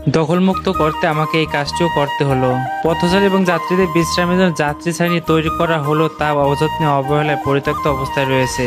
দখলমুক্ত করতে আমাকে এই কাজটিও করতে হলো। পথচারী এবং যাত্রীদের বিশ্রামের জন্য যাত্রী ছাউনি তৈরি করা হলো, তা অযত্নে অবহেলায় পরিত্যক্ত অবস্থায় রয়েছে।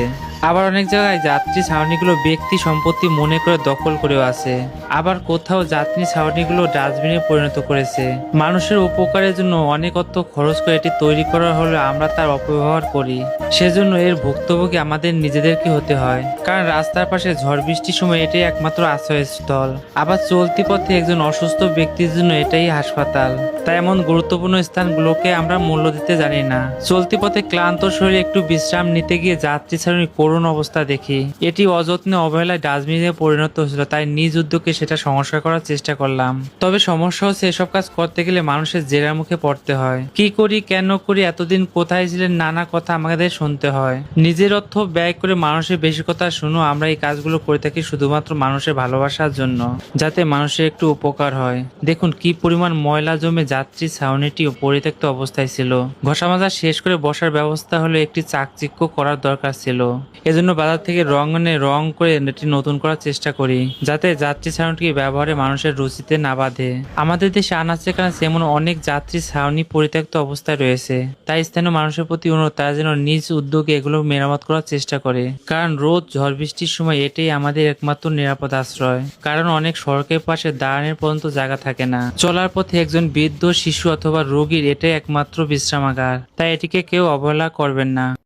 আবার অনেক জায়গায় যাত্রী ছাউনিগুলো ব্যক্তি সম্পত্তি মনে করে দখল করেও আছে। আবার কোথাও যাত্রী ছাউনিগুলো ডাস্টবিনে পরিণত করেছে। মানুষের উপকারের জন্য অনেক অর্থ খরচ করে এটি তৈরি করা হলে আমরা তার অপব্যবহার করি। সেজন্য এর ভুক্তভোগী আমাদের নিজেদেরকে হতে হয়, কারণ রাস্তার পাশে ঝড় বৃষ্টির সময় এটাই একমাত্র আশ্রয়স্থল। আবার চলতি পথে একজন অসুস্থ ব্যক্তির জন্য এটাই হাসপাতাল। তাই এমন গুরুত্বপূর্ণ স্থানগুলোকে আমরা মূল্য দিতে জানি না। চলতি পথে ক্লান্ত শরীরে একটু বিশ্রাম নিতে গিয়ে যাত্রী ছাউনির করুণ অবস্থা দেখি। এটি অযত্নে অবহেলায় ডাস্টবিনে পরিণত হয়েছিল, তাই নিজ উদ্যোগে সেটা সংস্কার করার চেষ্টা করলাম। তবে সমস্যা হচ্ছে, এসব কাজ করতে গেলে মানুষের জেরার মুখে পড়তে হয়। কি করি, কেন করি, এতদিন কোথায় ছিলেন, নানা কথা আমাদের শুনতে হয়। নিজের অর্থ ব্যয় করে মানুষের বেশি কথা শুনো। আমরা এই কাজগুলো করে থাকি শুধুমাত্র মানুষের ভালোবাসার জন্য, যাতে মানুষের একটু উপকার হয়। দেখুন কি পরিমাণ ময়লা জমে যাত্রী ছাউনিটিও পরিত্যক্ত অবস্থায় ছিল। ঘষা মাজা শেষ করে বসার ব্যবস্থা হলে একটি চাকচিক্য করার দরকার ছিল। এজন্য বাজার থেকে রং এনে রং করে এটি নতুন করার চেষ্টা করি, যাতে যাত্রী ছাউনিটি ব্যবহারে মানুষের রুচিতে না বাধে। আমাদের দেশে আনাচে কানাচে এমন অনেক যাত্রী ছাউনি পরিত্যক্ত অবস্থায় রয়েছে। তাই স্থানীয় মানুষের প্রতি অনুরোধ, তারা যেন নিজ উদ্যোগে এগুলো মেরামত করার চেষ্টা করে। কারণ রোদ ঝড় বৃষ্টির সময় এটাই আমাদের একমাত্র নিরাপদ আশ্রয়। কারণ অনেক সড়কের পাশে দাঁড়ানোর পর্যন্ত জায়গা থাকে না। চলার পথে একজন বৃদ্ধ, শিশু অথবা রোগীর এটাই একমাত্র বিশ্রামাগার। তাই এটিকে কেউ অবহেলা করবেন না।